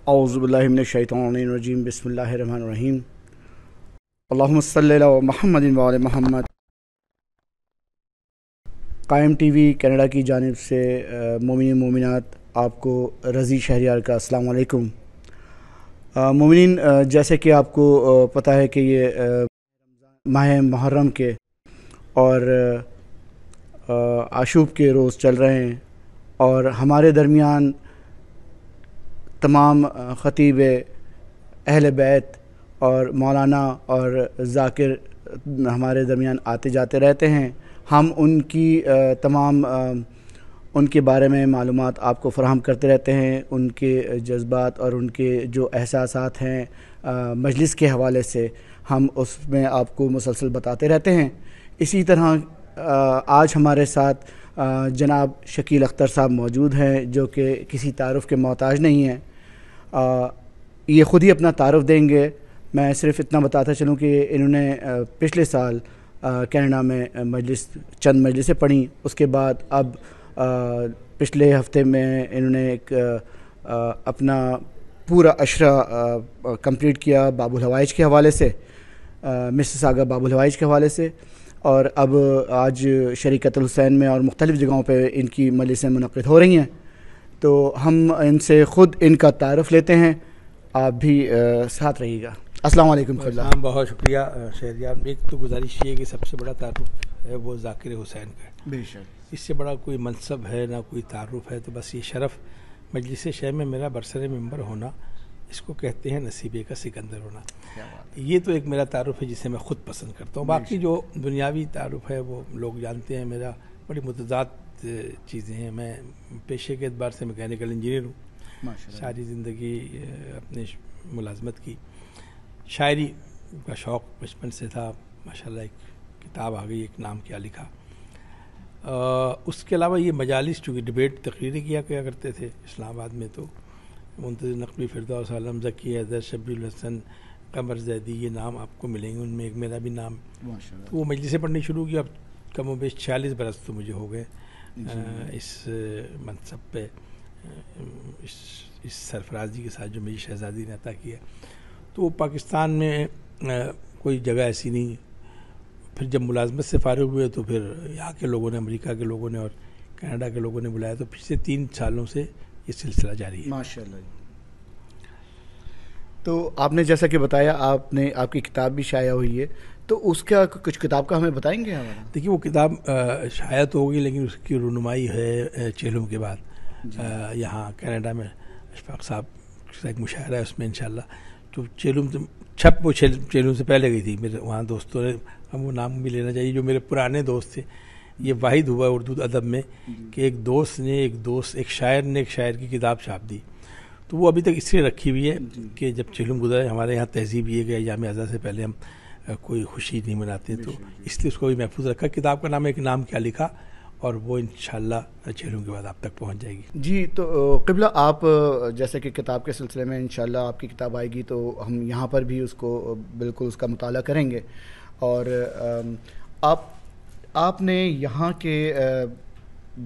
اعوذ باللہ من الشیطان الرجیم بسم اللہ الرحمن الرحیم اللہم صلی علی محمد وعلی محمد۔ قائم ٹی وی کینیڈا کی جانب سے مومنین مومنات آپ کو رضی شہریار کا السلام علیکم۔ مومنین، جیسے کہ آپ کو پتہ ہے کہ یہ ماہ محرم کے اور عاشور کے روز چل رہے ہیں، اور ہمارے درمیان تمام خطیب اہل بیت اور مولانا اور ذاکر ہمارے درمیان آتے جاتے رہتے ہیں۔ ہم ان کی تمام ان کے بارے میں معلومات آپ کو فراہم کرتے رہتے ہیں، ان کے جذبات اور ان کے جو احساسات ہیں مجلس کے حوالے سے ہم اس میں آپ کو مسلسل بتاتے رہتے ہیں۔ اسی طرح آج ہمارے ساتھ جناب شکیل اختر صاحب موجود ہیں، جو کہ کسی تعارف کے محتاج نہیں ہیں۔ یہ خود ہی اپنا تعارف دیں گے۔ میں صرف اتنا بتاتا چلوں کہ انہوں نے پچھلے سال کینیڈا میں چند مجلسیں پڑھیں، اس کے بعد اب پچھلے ہفتے میں انہوں نے ایک اپنا پورا عشرہ کمپلیٹ کیا باب الحوائج کے حوالے سے، مسیساگا باب الحوائج کے حوالے سے، اور اب آج شریکت الحسین میں اور مختلف جگہوں پہ ان کی مجلسیں منعقد ہو رہی ہیں۔ تو ہم ان سے خود ان کا تعارف لیتے ہیں، آپ بھی ساتھ رہیے گا۔ السلام علیکم خلا۔ بہت شکریہ شہریار۔ ایک تو گزارش یہ ہے کہ سب سے بڑا تعارف ہے وہ ذاکر حسین کا، بے شک اس سے بڑا کوئی منصب ہے نہ کوئی تعارف ہے، تو بس یہ شرف مجلس شہ میں میرا برسر ممبر ہونا، اس کو کہتے ہیں نصیبے کا سکندر ہونا۔ یہ تو ایک میرا تعارف ہے جسے میں خود پسند کرتا ہوں۔ باقی جو دنیاوی تعارف ہے وہ لوگ جانتے ہیں، میرا بڑی متضاد چیزیں ہیں۔ میں پیشے کے اعتبار سے میکینیکل انجینئر ہوں، ساری زندگی اپنے ملازمت کی۔ شاعری کا شوق بچپن سے تھا، ماشاءاللہ ایک کتاب آ گئی، ایک نام کیا لکھا۔ اس کے علاوہ یہ مجالس چونکہ ڈبیٹ تقریریں کیا کرتے تھے اسلام آباد میں، تو منتظر نقوی، فردوس عالم، ذکی حیدر، شبیر الحسن، قمر زیدی، یہ نام آپ کو ملیں گے، ان میں ایک میرا بھی نام۔ تو وہ مجلسیں پڑھنی شروع کی، اب کم و بیش 46 برس تو مجھے ہو گئے اس منصب پہ، اس سرفرازی کے ساتھ جو میری شہزادی نے عطا کیا۔ تو پاکستان میں کوئی جگہ ایسی نہیں۔ پھر جب ملازمت سے فارغ ہوئے تو پھر یہاں کے لوگوں نے، امریکہ کے لوگوں نے اور کینیڈا کے لوگوں نے بلایا، تو پچھلے 3 سالوں سے یہ سلسلہ جاری ہے۔ ماشاءاللہ۔ تو آپ نے جیسا کہ بتایا، آپ کی کتاب بھی شائع ہوئی ہے، تو اس کا کچھ کتاب کا ہمیں بتائیں گے؟ دیکھیے وہ کتاب شائع تو ہوگی، لیکن اس کی رونمائی ہے چہلم کے بعد یہاں کینیڈا میں۔ اشفاق صاحب کا ایک مشاعرہ ہے، اس میں انشاءاللہ تو چہلم چھپ وہ چہلم سے پہلے گئی تھی، میرے وہاں دوستوں نے، ہم وہ نام بھی لینا چاہیے جو میرے پرانے دوست تھے۔ یہ واحد ہوا اردو ادب میں کہ ایک شاعر نے ایک شاعر کی کتاب چھاپ دی، تو وہ ابھی تک اس لیے رکھی ہوئی ہے کہ جب چہلم گزرا، ہمارے یہاں تہذیب یہ کہ ایام اعزاز سے پہلے ہم کوئی خوشی نہیں مناتے، تو اس لیے اس کو بھی محفوظ رکھا۔ کتاب کا نام ہے ایک نام کیا لکھا، اور وہ انشاءاللہ چہلم کے بعد آپ تک پہنچ جائے گی۔ جی، تو قبلہ آپ جیسے کہ کتاب کے سلسلے میں انشاءاللہ آپ کی کتاب آئے گی تو ہم یہاں پر بھی اس کو بالکل اس کا مطالعہ کریں گے، اور آپ نے یہاں کے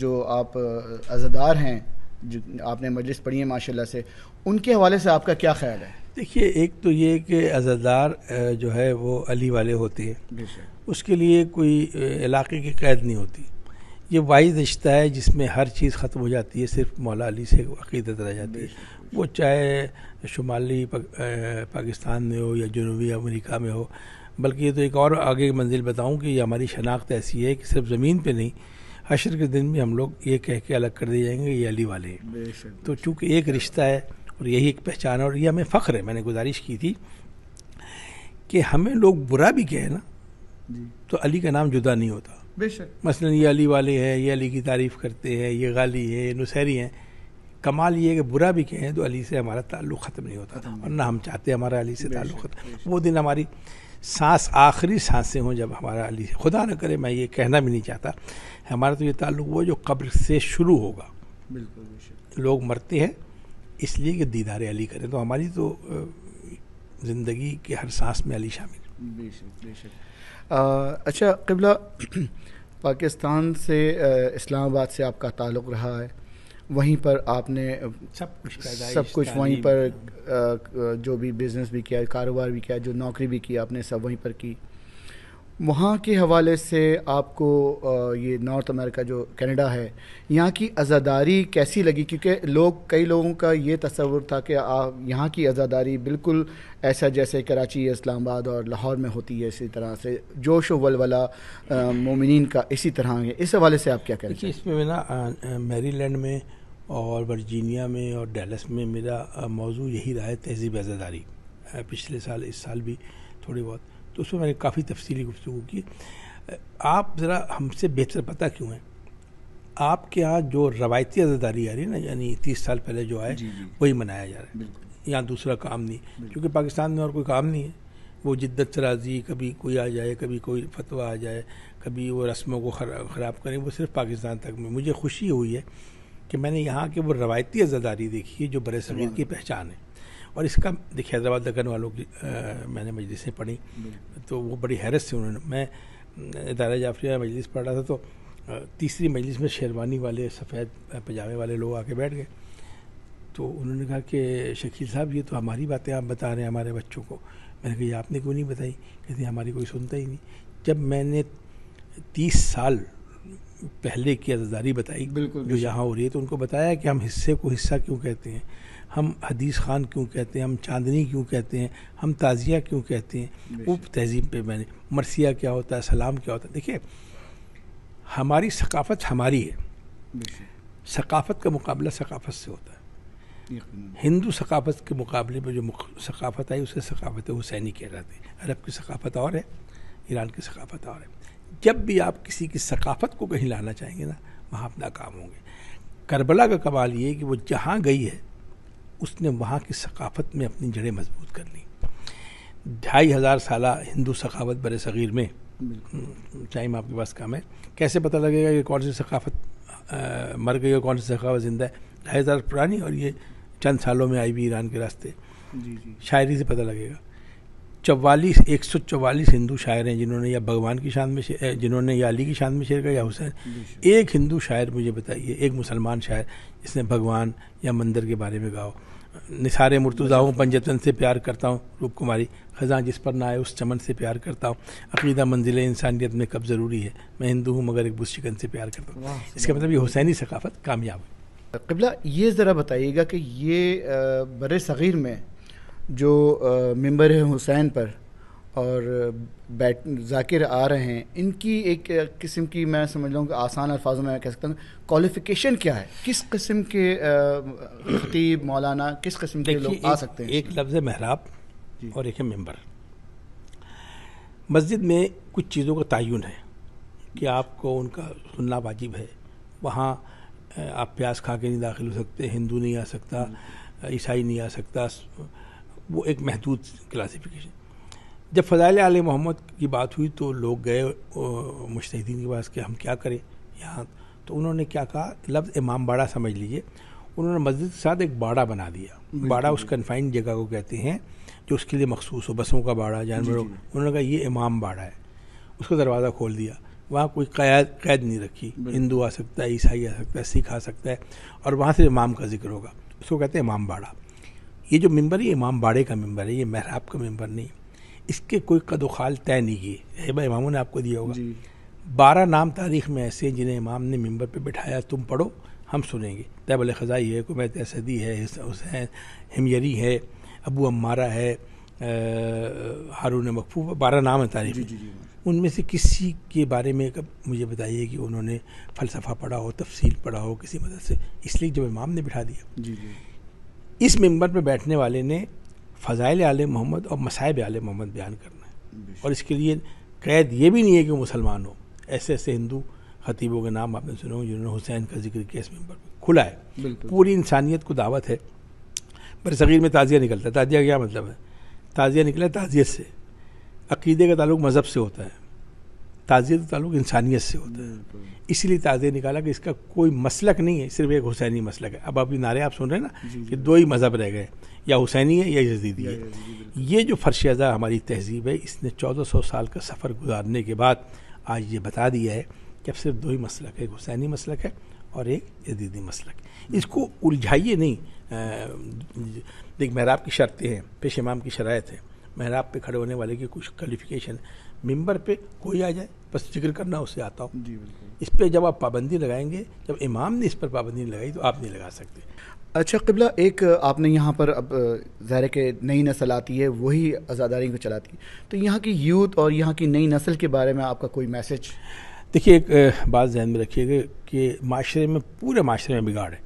جو آپ عزادار ہیں، جو آپ نے مجلس پڑھی ہے ماشاءاللہ سے، ان کے حوالے سے آپ کا کیا خیال ہے؟ دیکھیے ایک تو یہ کہ عزادار جو ہے وہ علی والے ہوتے ہیں، اس کے لیے کوئی علاقے کی قید نہیں ہوتی۔ یہ واحد رشتہ ہے جس میں ہر چیز ختم ہو جاتی ہے، صرف مولا علی سے عقیدت رہ جاتی ہے، وہ چاہے شمالی پاکستان میں ہو یا جنوبی امریکہ میں ہو۔ بلکہ یہ تو ایک اور آگے منزل بتاؤں کہ یہ ہماری شناخت ایسی ہے کہ صرف زمین پہ نہیں، حشر کے دن بھی ہم لوگ یہ کہہ کے الگ کر دیے جائیں گے یہ علی والے ہیں۔ تو چونکہ ایک رشتہ ہے اور یہی ایک پہچان ہے، اور یہ ہمیں فخر ہے۔ میں نے گزارش کی تھی کہ ہمیں لوگ برا بھی کہیں نا تو علی کا نام جدا نہیں ہوتا۔ مثلا یہ علی والے ہیں، یہ علی کی تعریف کرتے ہیں، یہ غالی ہیں، یہ نصیری ہیں۔ کمال یہ ہے کہ برا بھی کہیں تو علی سے ہمارا تعلق ختم نہیں ہوتا، اور نہ ہم چاہتے ہمارا علی سے تعلق ختم۔ وہ دن ہماری آخری سانسیں ہوں جب ہمارا علی سے، خدا نہ کرے، میں یہ کہنا بھی نہیں چاہتا، ہمارا تو یہ تعلق وہ جو قبر سے شروع ہوگا۔ بالکل لوگ مرتے ہیں اس لیے کہ دیدار علی کریں، تو ہماری تو زندگی کے ہر سانس میں علی شامل۔ بے شک۔ اچھا قبلہ، پاکستان سے اسلام آباد سے آپ کا تعلق رہا ہے، وہیں پر آپ نے سب کچھ وہیں پر جو بھی بزنس بھی کیا، کاروبار بھی کیا، جو نوکری بھی کی آپ نے، سب وہیں پر کی. وہاں کے حوالے سے آپ کو یہ نارتھ امریکہ جو کینیڈا ہے، یہاں کی عزاداری کیسی لگی؟ کیونکہ کئی لوگوں کا یہ تصور تھا کہ یہاں کی عزاداری بالکل ایسا جیسے کراچی، اسلام آباد اور لاہور میں ہوتی ہے، اسی طرح سے جوش و ولولہ مومنین کا اسی طرح ہے. اس حوالے سے آپ کیا کہنا چاہیں؟ اس میں نا میری لینڈ میں اور ورجینیا میں اور ڈیلس میں میرا موضوع یہی رہا ہے، تہذیب عزاداری. پچھلے سال، اس سال بھی تھوڑی بہت، تو اس میں نے کافی تفصیلی گفتگو کی. آپ ذرا ہم سے بہتر پتہ کیوں ہے آپ کے ہاں جو روایتی عزاداری آ رہی ہے نا، یعنی 30 سال پہلے جو آئے وہی منایا جا رہا ہے. یہاں دوسرا کام نہیں، کیونکہ پاکستان میں اور کوئی کام نہیں ہے. وہ جدت ترازی، کبھی کوئی آ جائے، کبھی کوئی فتویٰ آ جائے، کبھی وہ رسموں کو خراب کریں، وہ صرف پاکستان تک میں. مجھے خوشی ہوئی ہے کہ میں نے یہاں کے وہ روایتی عزاداری دیکھی ہے جو برِ صغیر کی پہچان ہے. اور اس کا دیکھیے حیدرآباد دکن والوں کی میں نے مجلسیں پڑھی تو وہ بڑی حیرت سے انہوں نے، میں ادارہ جعفریہ مجلس پڑھ رہا تھا تو تیسری مجلس میں شیروانی والے سفید پجامے والے لوگ آ کے بیٹھ گئے. تو انہوں نے کہا کہ شکیل صاحب یہ تو ہماری باتیں آپ بتا رہے ہیں ہمارے بچوں کو. میں نے کہا یہ آپ نے کیوں نہیں بتائی؟ کہتے ہماری کوئی سنتا ہی نہیں. جب میں نے 30 سال پہلے کی عزاداری بتائی جو یہاں ہو رہی ہے تو ان کو بتایا کہ ہم حصے کو حصہ کیوں کہتے ہیں، ہم حدیث خان کیوں کہتے ہیں، ہم چاندنی کیوں کہتے ہیں، ہم تعزیہ کیوں کہتے ہیں. وہ تہذیب پہ میں نے مرثیہ کیا ہوتا ہے، سلام کیا ہوتا ہے. دیکھیے ہماری ثقافت ہماری ہے، ثقافت کا مقابلہ ثقافت سے ہوتا ہے. ہندو ثقافت کے مقابلے میں جو ثقافت آئی اسے ثقافت حسینی کہہ رہے ہیں. عرب کی ثقافت اور ہے، ایران کی ثقافت اور ہے. جب بھی آپ کسی کی ثقافت کو کہیں لانا چاہیں گے نا وہاں آپ ناکام ہوں گے. کربلا کا کمال یہ ہے کہ وہ جہاں گئی ہے اس نے وہاں کی ثقافت میں اپنی جڑیں مضبوط کر لی. 2500 سالہ ہندو ثقافت برِ صغیر میں، ٹائم آپ کے پاس کام ہے، کیسے پتہ لگے گا کہ کون سی ثقافت مر گئی اور کون سی ثقافت زندہ ہے؟ 2500 پرانی اور یہ چند سالوں میں آئی بھی ایران کے راستے. شاعری سے پتہ لگے گا. 144 ہندو شاعر ہیں جنہوں نے یا بھگوان کی شان میں جنہوں نے یا علی کی شان میں شعر کہا یا حسین. ایک ہندو شاعر مجھے بتائیے، ایک مسلمان شاعر جس نے بھگوان یا مندر کے بارے میں گاؤ. نثار مرتضیٰ ہوں، پنجتن سے پیار کرتا ہوں، روپ کماری خزاں جس پر نہ آئے اس چمن سے پیار کرتا ہوں، عقیدہ منزل انسانیت میں کب ضروری ہے، میں ہندو ہوں مگر ایک بت شکن سے پیار کرتا ہوں. اس کا مطلب یہ حسینی ثقافت کامیاب ہے. قبلہ یہ ذرا بتائیے گا کہ یہ برِ صغیر میں جو منبر حسین پر اور ذاکر آ رہے ہیں، ان کی ایک قسم کی میں سمجھ لوں کہ آسان الفاظوں میں کہہ سکتا ہوں کوالیفیکیشن کیا ہے؟ کس قسم کے خطیب مولانا کس قسم کے لوگ آ سکتے ہیں؟ ایک لفظ ہے محراب اور ایک ہے منبر. مسجد میں کچھ چیزوں کا تعین ہے کہ آپ کو ان کا سننا واجب ہے. وہاں آپ پیاز کھا کے نہیں داخل ہو سکتے، ہندو نہیں آ سکتا، عیسائی نہیں آ سکتا. وہ ایک محدود کلاسیفیکیشن. جب فضائل آل محمد کی بات ہوئی تو لوگ گئے مجتہدین کے پاس کہ ہم کیا کریں یہاں. تو انہوں نے کیا کہا، لفظ امام باڑہ سمجھ لیجئے. انہوں نے مسجد کے ساتھ ایک باڑہ بنا دیا. باڑہ اس کنفائنڈ جگہ کو کہتے ہیں جو اس کے لیے مخصوص ہو، بسوں کا باڑہ، جانوروں. انہوں نے کہا یہ امام باڑہ ہے. اس کو دروازہ کھول دیا. وہاں کوئی قید نہیں رکھی، ہندو آ سکتا ہے، عیسائی آ سکتا ہے، سکھ آ سکتا ہے، اور وہاں سے امام کا ذکر ہوگا. اس کو کہتے ہیں امام باڑہ. یہ جو ممبر ہے امام باڑے کا ممبر ہے، یہ محراب کا ممبر نہیں. اس کے کوئی قد و خال طے نہیں کیے. ہیبہ اماموں نے آپ کو دیا ہوگا. 12 نام تاریخ میں ایسے ہیں جنہیں امام نے ممبر پہ بٹھایا، تم پڑھو ہم سنیں گے. طیب الخزائی ہے، کمیت اسدی ہے، حسین ہمیری ہے، ابو عمارہ ہے، ہارون مکفوف. 12 نام ہیں تاریخ میں. ان میں سے کسی کے بارے میں مجھے بتائیے کہ انہوں نے فلسفہ پڑھا ہو، تفصیل پڑھا ہو کسی مدد سے. اس لیے جب امام نے بٹھا دیا. اس ممبر پہ بیٹھنے والے نے فضائل آل محمد اور مصائب آل محمد بیان کرنا ہے. اور اس کے لیے قید یہ بھی نہیں ہے کہ وہ مسلمان ہو. ایسے ایسے ہندو خطیبوں کے نام آپ نے سنے ہوں جنہوں نے حسین کا ذکر کیا. اس ممبر پہ کھلا ہے، پوری انسانیت کو دعوت ہے. برِ صغیر میں تعزیہ نکلتا ہے. تعزیہ کیا مطلب ہے؟ تعزیہ نکلا ہے تعزیت سے. عقیدے کا تعلق مذہب سے ہوتا ہے، تعزیت کا تعلق انسانیت سے ہوتا ہے. اسی لیے تعزیہ نکالا کہ اس کا کوئی مسلک نہیں ہے، صرف ایک حسینی مسلک ہے. اب ابھی نعرے آپ سن رہے ہیں نا کہ 2 ہی مذہب رہ گئے، یا حسینی ہے یا یزیدی ہے. یہ جو فرش ازا ہماری تہذیب ہے، اس نے 1400 سال کا سفر گزارنے کے بعد آج یہ بتا دیا ہے کہ اب صرف 2 ہی مسلک ہے. ایک حسینی مسلک ہے اور ایک یزیدی مسلک. اس کو الجھائیے نہیں. دیکھ محراب کی شرطیں ہیں, پیش امام کی شرائط ہے, محراب پہ کھڑے ہونے والے کی کچھ کوالیفیکیشن. ممبر پہ کوئی آ جائے بس ذکر کرنا اس سے آتا ہوں. اس پہ جب آپ پابندی لگائیں گے, جب امام نے اس پر پابندی نہیں لگائی تو آپ نہیں لگا سکتے. اچھا قبلہ, ایک آپ نے یہاں پر اب ظاہر ہے کہ نئی نسل آتی ہے وہی عزاداری کو چلاتی ہے, تو یہاں کی یوتھ اور یہاں کی نئی نسل کے بارے میں آپ کا کوئی میسج؟ دیکھیے ایک بات ذہن میں رکھیے گا کہ معاشرے میں, پورے معاشرے میں بگاڑ ہے.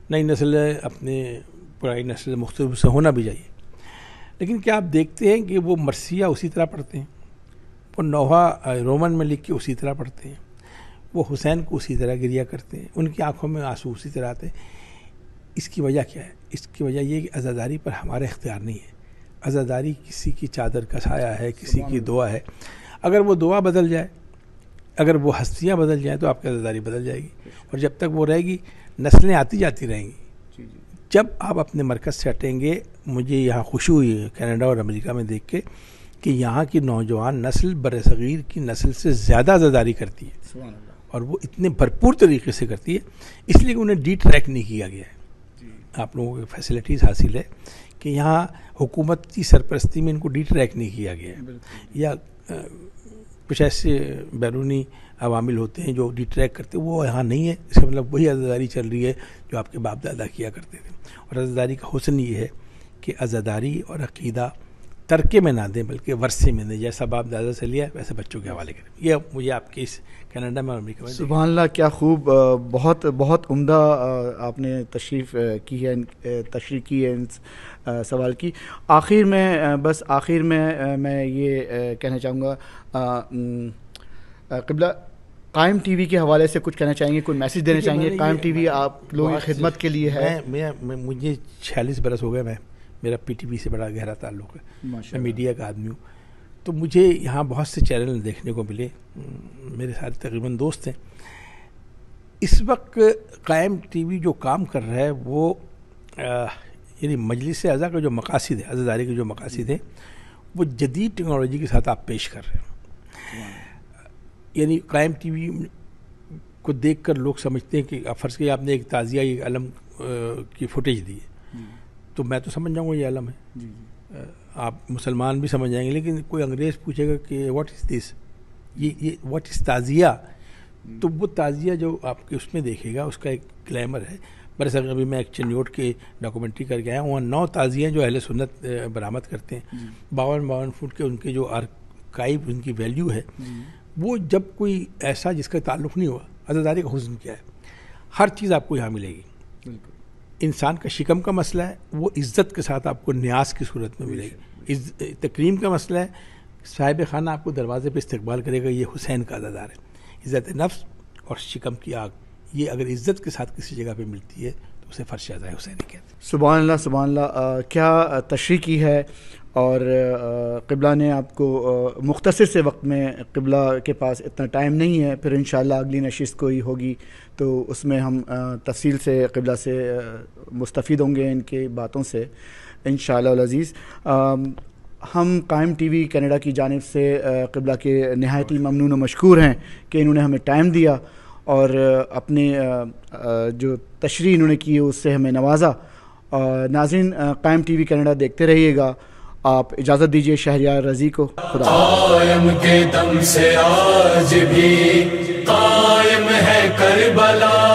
نئی نسل اپنے پرانی نسل سے مختلف سے ہونا بھی چاہیے, لیکن کیا آپ دیکھتے ہیں کہ وہ مرثیہ اسی طرح پڑھتے ہیں, وہ نوحہ رومن میں لکھ کے اسی طرح پڑھتے ہیں, وہ حسین کو اسی طرح گریہ کرتے ہیں, ان کی آنکھوں میں آنسو اسی طرح آتے ہیں. اس کی وجہ کیا ہے؟ اس کی وجہ یہ کہ عزاداری پر ہمارا اختیار نہیں ہے. عزاداری کسی کی چادر کا سایہ ہے, کسی کی دعا ہے. اگر وہ دعا بدل جائے, اگر وہ ہستیاں بدل جائیں تو آپ کی عزاداری بدل جائے گی, اور جب تک وہ رہے گی نسلیں آتی جاتی رہیں گی. جب آپ اپنے مرکز سے ہٹیں گے, مجھے یہاں خوشی ہوئی ہے کینیڈا اور امریکہ میں دیکھ کے کہ یہاں کی نوجوان نسل برصغیر کی نسل سے زیادہ عزاداری کرتی ہے, اور وہ اتنے بھرپور طریقے سے کرتی ہے, اس لیے کہ انہیں ڈی ٹریک نہیں کیا گیا ہے. آپ لوگوں کو فیسلٹیز حاصل ہے کہ یہاں حکومت کی سرپرستی میں ان کو ڈی ٹریک نہیں کیا گیا ہے, یا کچھ ایسے بیرونی عوامل ہوتے ہیں جو ڈی ٹریک کرتے ہیں, وہ یہاں نہیں ہے. اس کا مطلب وہی عزاداری چل رہی ہے جو آپ کے باپ دادا کیا کرتے تھے. اور عزاداری کا حسن یہ ہے کہ عزاداری اور عقیدہ ترکے میں نہ دیں بلکہ ورثے میں دیں. جیسا باپ دادا سے لیا ویسے بچوں کے حوالے کریں. یہ مجھے آپ کے اس کینیڈا میں اور امریکہ میں. سبحان اللہ, کیا خوب, بہت بہت عمدہ آپ نے تشریح کی ہے اس سوال کی. آخر میں میں یہ کہنا چاہوں گا, قبلہ قائم ٹی وی کے حوالے سے کچھ کہنا چاہیں گے, کوئی میسج دینا چاہیں گے؟ قائم ٹی وی آپ لوگوں کی خدمت کے لیے ہے. مجھے 46 برس ہو گئے, میرا پی ٹی وی سے بڑا گہرا تعلق ہے, میں میڈیا کا آدمی ہوں, تو مجھے یہاں بہت سے چینل دیکھنے کو ملے, میرے سارے تقریباً دوست ہیں. اس وقت قائم ٹی وی جو کام کر رہا ہے وہ یعنی مجلس اعضا کا جو مقاصد ہے, عزاداری کے جو مقاصد ہیں, وہ جدید ٹیکنالوجی کے ساتھ آپ پیش کر رہے ہیں. یعنی قائم ٹی وی کو دیکھ کر لوگ سمجھتے ہیں کہ فرض کیا آپ نے ایک تعزیہ ایک علم کی فوٹیج دی ہے, تو میں تو سمجھ جاؤں گا یہ علم ہے, آپ مسلمان بھی سمجھ جائیں گے. لیکن کوئی انگریز پوچھے گا کہ واٹ از دس, یہ واٹ از تعزیہ, تو وہ تعزیہ جو آپ کے اس میں دیکھے گا اس کا ایک گلیمر ہے. برسر ابھی میں ایک چنیوٹ کے ڈاکومنٹری کر کے آیا ہوں, وہاں 9 تعزیہ جو اہل سنت برآمد کرتے ہیں, 52 فٹ کے ان کے جو آرکائیو ان کی ویلیو ہے, وہ جب کوئی ایسا جس کا تعلق نہیں ہوا, عزاداری کا حسن کیا ہے, ہر چیز آپ کو یہاں ملے گی. انسان کا شکم کا مسئلہ ہے, وہ عزت کے ساتھ آپ کو نیاز کی صورت میں ملے گی. تکریم کا مسئلہ ہے, صاحب خانہ آپ کو دروازے پہ استقبال کرے گا, یہ حسین کا عزادار ہے. عزت نفس اور شکم کی آگ, یہ اگر عزت کے ساتھ کسی جگہ پہ ملتی ہے تو اسے فرش عزا حسین کہتے ہیں. سبحان اللہ, سبحان اللہ, کیا تشریح کی ہے. اور قبلہ نے آپ کو مختصر سے وقت میں, قبلہ کے پاس اتنا ٹائم نہیں ہے, پھر انشاءاللہ اگلی نشست کوئی ہوگی تو اس میں ہم تفصیل سے قبلہ سے مستفید ہوں گے ان کی باتوں سے انشاءاللہ العزیز. ہم قائم ٹی وی کینیڈا کی جانب سے قبلہ کے نہایت ہی ممنون و مشکور ہیں کہ انہوں نے ہمیں ٹائم دیا اور اپنے جو تشریح انہوں نے کی اس سے ہمیں نوازا. ناظرین, قائم ٹی وی کینیڈا دیکھتے رہیے گا. آپ اجازت دیجیے شہریار رضی کو. خدا قائم کے دم سے آج بھی قائم ہے کربلا.